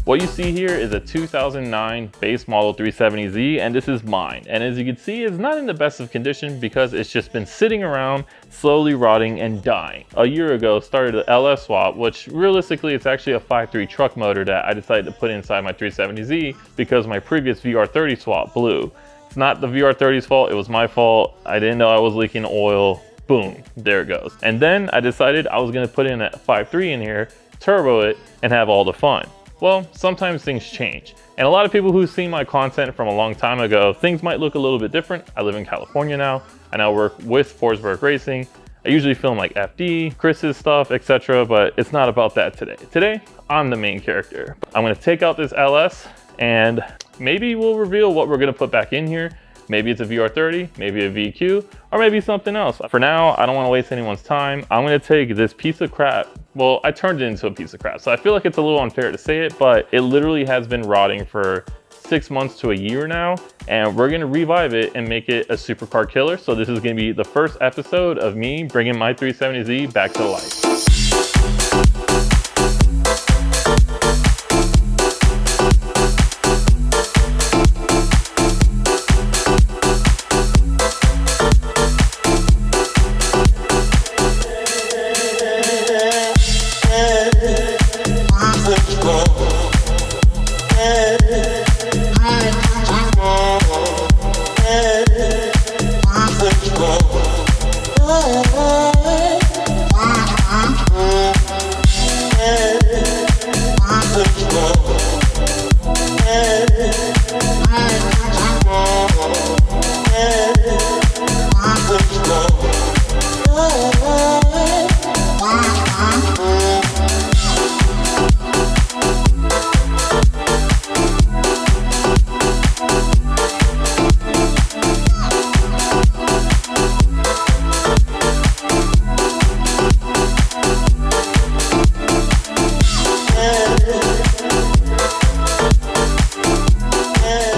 What you see here is a 2009 base model 370Z, and this is mine. And as you can see, it's not in the best of condition because it's just been sitting around, slowly rotting and dying. A year ago, started an LS swap, which realistically, it's actually a 5.3 truck motor that I decided to put inside my 370Z because my previous VR30 swap blew. It's not the VR30's fault, it was my fault. I didn't know I was leaking oil. Boom, there it goes. And then I decided I was gonna put in a 5.3 in here, turbo it, and have all the fun. Well, sometimes things change. And a lot of people who've seen my content from a long time ago, things might look a little bit different. I live in California now. I now work with Forsberg Racing. I usually film like FD, Chris's stuff, etc. But it's not about that today. Today, I'm the main character. I'm gonna take out this LS and maybe we'll reveal what we're gonna put back in here. Maybe it's a VR30, maybe a VQ, or maybe something else. For now, I don't wanna waste anyone's time. I'm gonna take this piece of crap. Well, I turned it into a piece of crap, so I feel like it's a little unfair to say it, but it literally has been rotting for 6 months to a year now, and we're gonna revive it and make it a supercar killer. So this is gonna be the first episode of me bringing my 370Z back to life.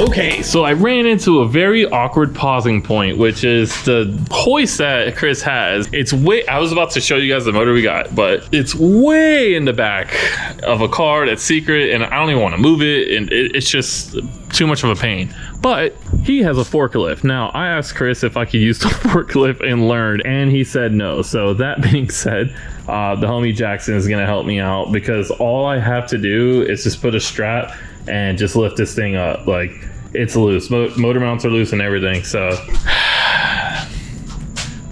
Okay, so I ran into a very awkward pausing point, which is the hoist that Chris has. It's way, I was about to show you guys the motor we got, but it's way in the back of a car that's secret, and I don't even want to move it, and it's just too much of a pain. But he has a forklift. Now, I asked Chris if I could use the forklift and learn, and he said no. So that being said, the homie Jackson is gonna help me out because all I have to do is just put a strap and just lift this thing up. Like, it's loose, motor mounts are loose and everything, so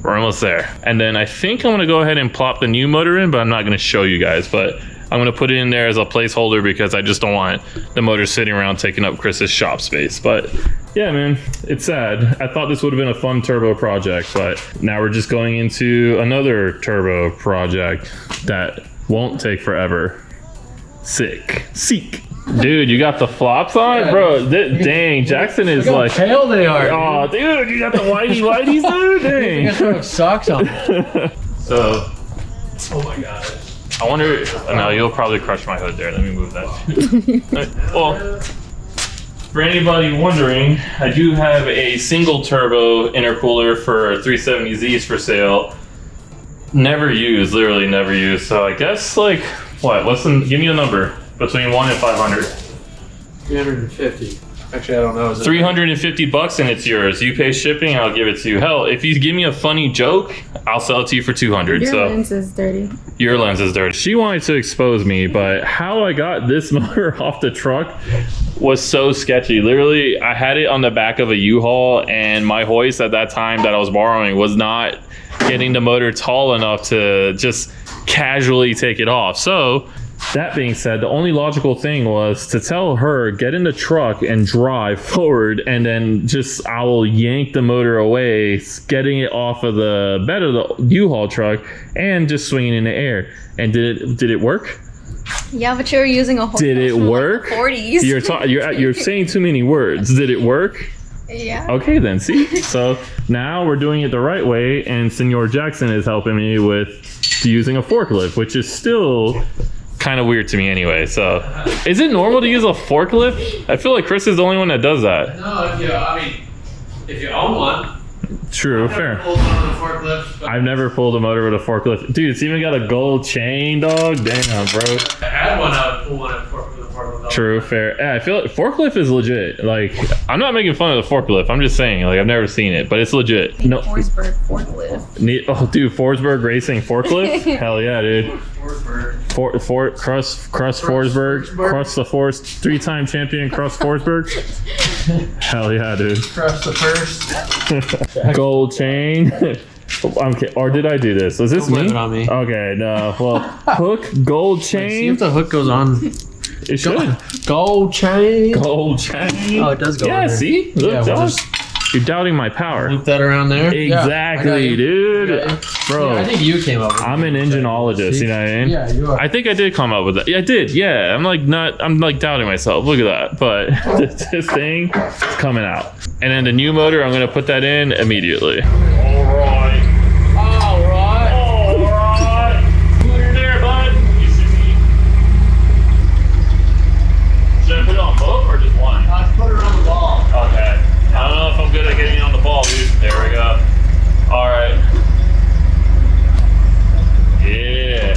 we're almost there. And then I think I'm gonna go ahead and plop the new motor in, but I'm not gonna show you guys, but I'm gonna put it in there as a placeholder because I just don't want the motor sitting around taking up Chris's shop space. But yeah, man, it's sad. I thought this would have been a fun turbo project, but now we're just going into another turbo project that won't take forever. Seek. Dude, you got the flops on? Yeah. Bro, dang, Jackson is like... Look how pale they are. Oh, dude, you got the whitey's dude? Dang. I got to have socks on. So... Oh my god. I wonder... No, you'll probably crush my hood there. Let me move that. Well, for anybody wondering, I do have a single turbo intercooler for 370Zs for sale. Never used, literally never used. So I guess, like, what? Give me a number. Between 1 and 500. 350. Actually, I don't know. 350 bucks and it's yours. You pay shipping, I'll give it to you. Hell, if you give me a funny joke, I'll sell it to you for 200. Your lens is dirty. Your lens is dirty. She wanted to expose me, but how I got this motor off the truck was so sketchy. Literally, I had it on the back of a U-Haul, and my hoist at that time that I was borrowing was not getting the motor tall enough to just casually take it off. So that being said, the only logical thing was to tell her, get in the truck and drive forward, and then just I will yank the motor away, getting it off of the bed of the U-Haul truck and just swinging in the air. And did it work? Yeah, but you're using a whole. Did it work? Like 40s. You're saying too many words. Did it work? Yeah. Okay then, see? So now we're doing it the right way, and Senor Jackson is helping me with using a forklift, which is still kind of weird to me anyway. So is it normal to use a forklift? I feel like Chris is the only one that does that. No, if you own one. True, fair. Pulled one with a forklift, I've never pulled a motor with a forklift. Dude, it's even got a gold chain, dog. Damn, bro. I had one, I would pull one with a forklift. True, fair. Yeah, I feel like forklift is legit. Like, I'm not making fun of the forklift. I'm just saying, like, I've never seen it, but it's legit. No. Forsberg forklift. Oh, dude, Forsberg racing forklift? Hell yeah, dude. Cross Forsberg, cross the force, 3-time champion, Cross Forsberg. Hell yeah, dude. Cross the first. Gold chain. Okay, or did I do this? Was this Don't blame me? it on me. Okay, no. Well, hook, gold chain. See if the hook goes on. It should. Gold chain. Gold chain. Oh, it does go on Yeah, there. see? Look, Yeah, we'll just you're doubting my power. loop that around there. Exactly, Yeah, dude. I got you. Bro, Yeah, I think you came up with it. I'm an engineologist, See? you know what I mean? Yeah, you are. I think I did come up with that. Yeah, I did. Yeah, I'm like doubting myself. Look at that. But this thing is coming out. And then the new motor, I'm gonna put that in immediately. Alright. Clear there, bud. You should be. Should I put it on both or just one? Put her on the ball. Okay. I don't know if I'm good at getting on the ball, dude. There we go. Alright. Yeah.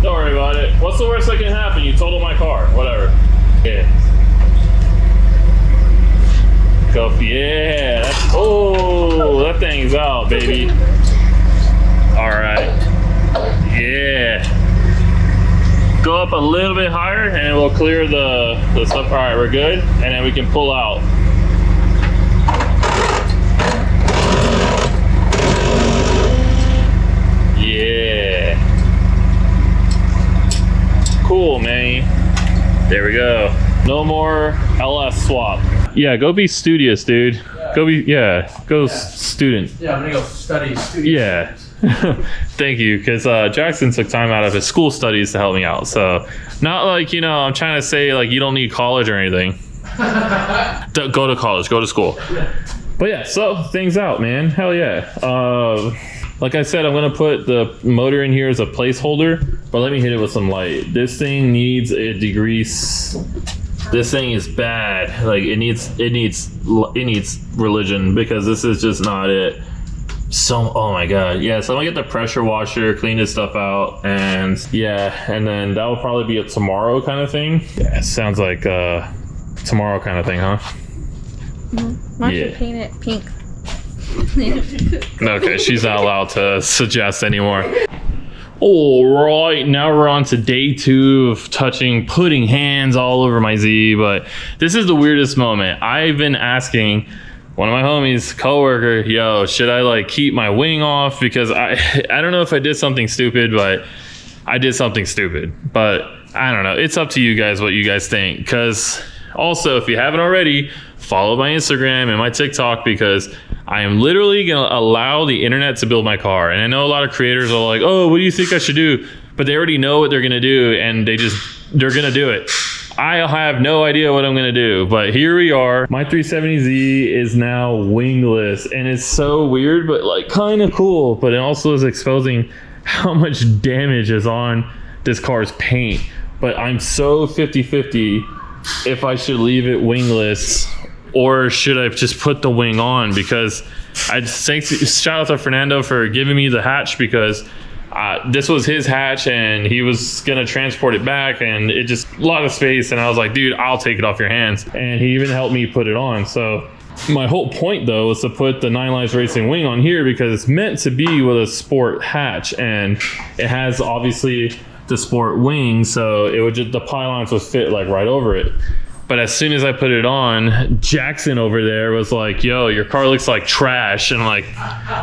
Don't worry about it. What's the worst that can happen? You total my car. Whatever. Yeah. Go. Yeah. Oh, that thing's out, baby. Alright. Yeah. Go up a little bit higher and we'll clear the stuff. Alright, we're good. And then we can pull out. Yeah. Cool, man. There we go. No more LS swap. Yeah, go be studious, dude. Go student. Yeah, I'm gonna go study. Yeah. Thank you, because Jackson took time out of his school studies to help me out. So, not like, you know, I'm trying to say like you don't need college or anything. Go to college, go to school. But yeah, so things out, man. Hell yeah. Like I said, I'm gonna put the motor in here as a placeholder, but let me hit it with some light. This thing needs a degrease. This thing is bad. Like it needs religion, because this is just not it. So, oh my god, yeah. So I'm gonna get the pressure washer, clean this stuff out, and yeah, and then that will probably be a tomorrow kind of thing. Yeah, it sounds like tomorrow kind of thing, huh? Why don't you paint it pink? Okay, she's not allowed to suggest anymore. All right, now we're on to day 2 of putting hands all over my Z, but this is the weirdest moment. I've been asking one of my homies, coworker, yo, should I like keep my wing off? Because I don't know if I did something stupid, but I did something stupid. But I don't know. It's up to you guys what you guys think. Because also, if you haven't already, follow my Instagram and my TikTok, because I am literally going to allow the internet to build my car. And I know a lot of creators are like, oh, what do you think I should do? But they already know what they're going to do, and they're going to do it. I have no idea what I'm going to do, but here we are. My 370Z is now wingless, and it's so weird, but like kind of cool. But it also is exposing how much damage is on this car's paint. But I'm so 50-50 if I should leave it wingless or should I just put the wing on, because shout out to Fernando for giving me the hatch, because this was his hatch and he was gonna transport it back, and it just a lot of space, and I was like, dude, I'll take it off your hands. And he even helped me put it on. So my whole point though was to put the 9 Lives Racing wing on here, because it's meant to be with a sport hatch, and it has obviously the sport wing, so it would just, the pylons would fit like right over it. But as soon as I put it on, Jackson over there was like, yo, your car looks like trash. And like,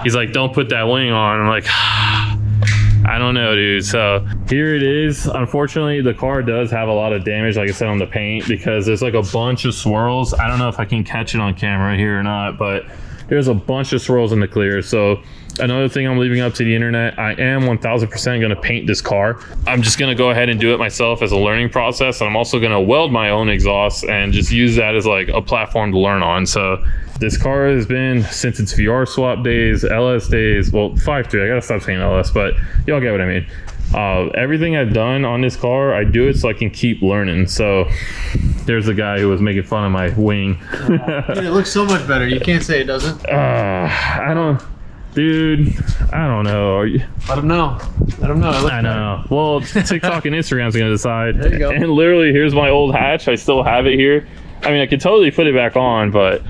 he's like, don't put that wing on. I'm like, I don't know, dude. So here it is. Unfortunately, the car does have a lot of damage, like I said, on the paint, because there's like a bunch of swirls. I don't know if I can catch it on camera here or not, but there's a bunch of swirls in the clear. So another thing I'm leaving up to the internet, I am 1000% going to paint this car. I'm just going to go ahead and do it myself as a learning process. And I'm also going to weld my own exhaust and just use that as like a platform to learn on. So this car has been, since its VR swap days, LS days, well, 5.3, I got to stop saying LS, but y'all get what I mean. Everything I've done on this car, I do it so I can keep learning. So there's the guy who was making fun of my wing. Dude, it looks so much better. You can't say it doesn't. Dude, I don't know. Are you... Let them know. Let them know. I know. Well, TikTok and Instagram's gonna decide. There you go. And literally, here's my old hatch. I still have it here. I mean, I could totally put it back on, but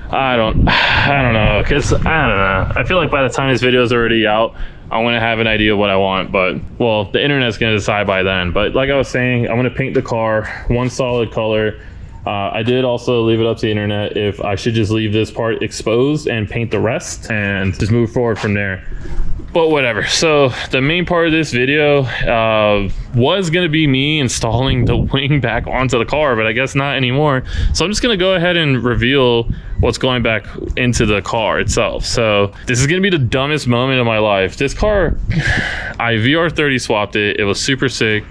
I don't know, because I don't know. I feel like by the time this video is already out, I'm gonna have an idea of what I want, but well, the internet's gonna decide by then. But like I was saying, I'm gonna paint the car one solid color. I did also leave it up to the internet if I should just leave this part exposed and paint the rest and just move forward from there. But whatever. So the main part of this video was gonna be me installing the wing back onto the car, but I guess not anymore. So I'm just gonna go ahead and reveal what's going back into the car itself. So this is gonna be the dumbest moment of my life. This car, I VR30 swapped it. It was super sick.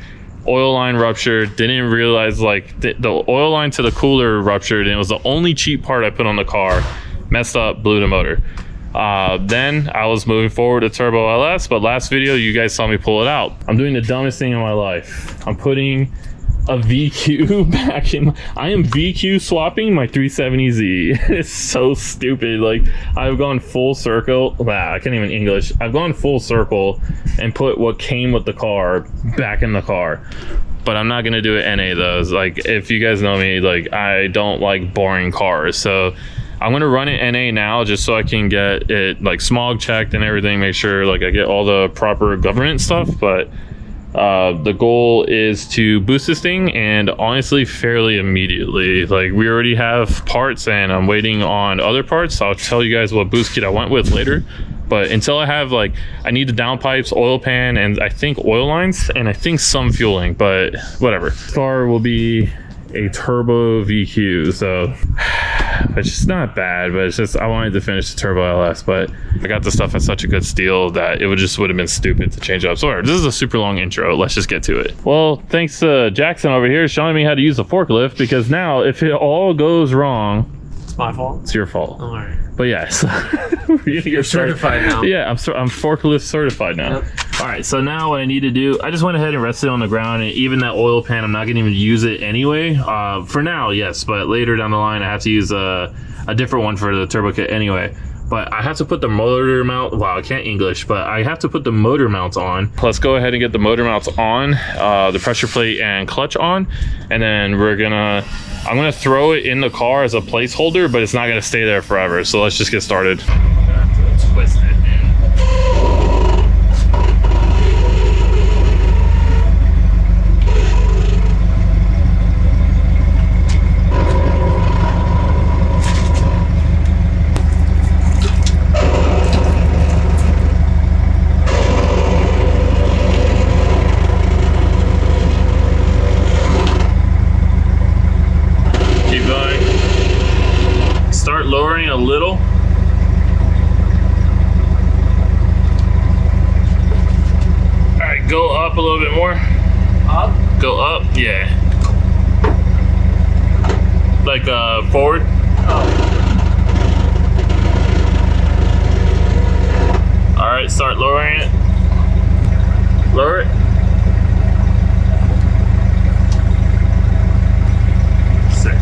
Oil line ruptured, didn't realize like the oil line to the cooler ruptured, and it was the only cheap part I put on the car. Messed up, blew the motor. Then I was moving forward to Turbo LS, but last video you guys saw me pull it out. I'm doing the dumbest thing in my life. I'm putting a VQ back in. I am VQ swapping my 370Z. It's so stupid. Like, I've gone full circle. Wow, I can't even English. I've gone full circle and put what came with the car back in the car. But I'm not gonna do it NA though. Like, if you guys know me, like, I don't like boring cars. So I'm gonna run it NA now just so I can get it like smog checked and everything, make sure like I get all the proper government stuff. But the goal is to boost this thing, and honestly fairly immediately. Like, we already have parts and I'm waiting on other parts. I'll tell you guys what boost kit I went with later, but until I have, like, I need the downpipes, oil pan, and I think oil lines, and I think some fueling, but whatever. This car will be a turbo VQ, so it's just not bad, but it's just I wanted to finish the Turbo LS, but I got the stuff at such a good steal that it would have been stupid to change up. So whatever, this is a super long intro. Let's just get to it. Well, thanks to Jackson over here showing me how to use the forklift, because now if it all goes wrong, It's my fault. it's your fault. All right. But yeah, so You're certified now. Yeah, I'm forklift certified now. Yep. All right, so now what I need to do, I just went ahead and rested on the ground, and even that oil pan, I'm not gonna even use it anyway. For now, yes, but later down the line, I have to use a different one for the turbo kit anyway. But I have to put the motor mount, wow, I can't English, but I have to put the motor mounts on. Let's go ahead and get the motor mounts on, the pressure plate and clutch on, and then I'm gonna throw it in the car as a placeholder, but it's not gonna stay there forever. So let's just get started. I'm gonna have to twist it. Lowering a little. All right, go up a little bit more. Up? Go up, yeah. Like forward. Oh. All right, start lowering it. Lower it. Sick.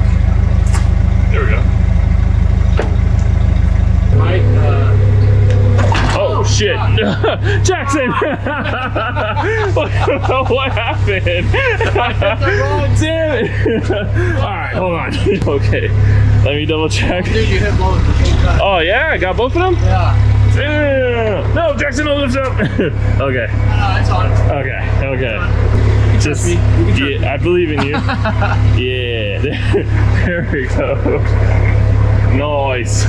There we go. Oh shit! Jackson! What happened? Damn it! Alright, hold on. Okay, let me double check. Dude, you hit both at the same time. Oh yeah, I got both of them? Yeah. Damn. No, Jackson, don't lift up! Okay. It's on. Okay, You can trust me. You can trust me. Yeah, I believe in you. Yeah, there we go. Nice.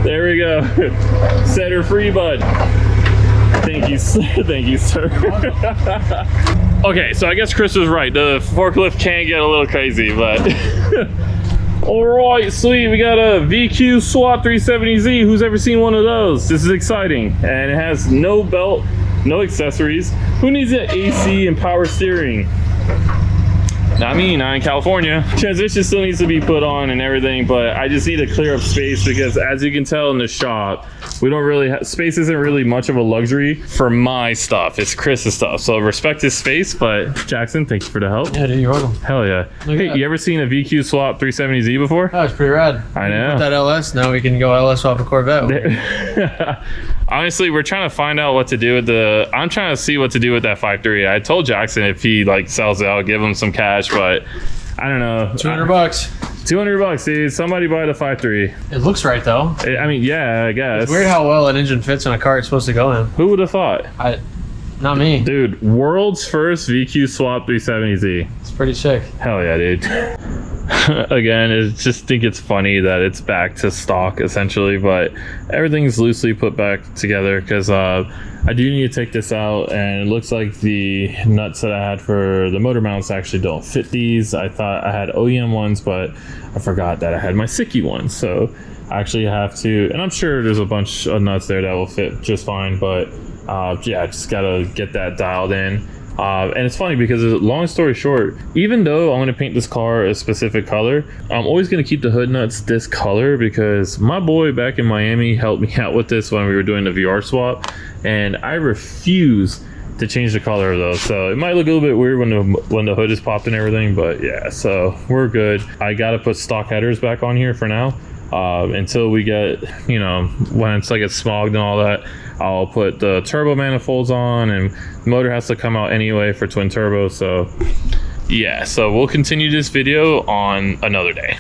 There we go. Set her free, bud. Thank you, thank you, sir. Okay, so I guess Chris was right. The forklift can get a little crazy, but all right, sweet. We got a VQ SWAT 370Z. Who's ever seen one of those? This is exciting, and it has no belt, no accessories. Who needs an AC and power steering? Not me, not in California. Transmission still needs to be put on and everything, but I just need to clear up space because as you can tell in the shop, we don't really have, space isn't really much of a luxury for my stuff. It's Chris's stuff. So respect his space, but Jackson, thank you for the help. Yeah, dude, you're welcome. Hell yeah. Hey, you ever seen a VQ swap 370Z before? Oh, it's pretty rad. I know. With that LS, now we can go LS swap a Corvette. Honestly, we're trying to find out what to do with the, I'm trying to see what to do with that 5.3. I told Jackson if he like sells it, I'll give him some cash, but I don't know. 200 bucks. 200 bucks, dude. Somebody buy the 5.3. It looks right though. I mean, yeah, I guess. It's weird how well an engine fits in a car it's supposed to go in. Who would have thought? Not me. Dude, world's first VQ swap 370Z. It's pretty sick. Hell yeah, dude. Again, I just think it's funny that it's back to stock essentially, but everything's loosely put back together because I do need to take this out, and it looks like the nuts that I had for the motor mounts actually don't fit these. I thought I had OEM ones, but I forgot that I had my Siki ones, so I actually have to, and I'm sure there's a bunch of nuts there that will fit just fine, but yeah, just gotta get that dialed in. And it's funny because, long story short, even though I'm going to paint this car a specific color, I'm always going to keep the hood nuts this color because my boy back in Miami helped me out with this when we were doing the VR swap, and I refuse to change the color of those. So it might look a little bit weird when the hood is popped and everything, but yeah, so we're good. I got to put stock headers back on here for now. Until we get, you know, when it's like it's smogged and all that, I'll put the turbo manifolds on, and the motor has to come out anyway for twin turbo. So yeah, so we'll continue this video on another day.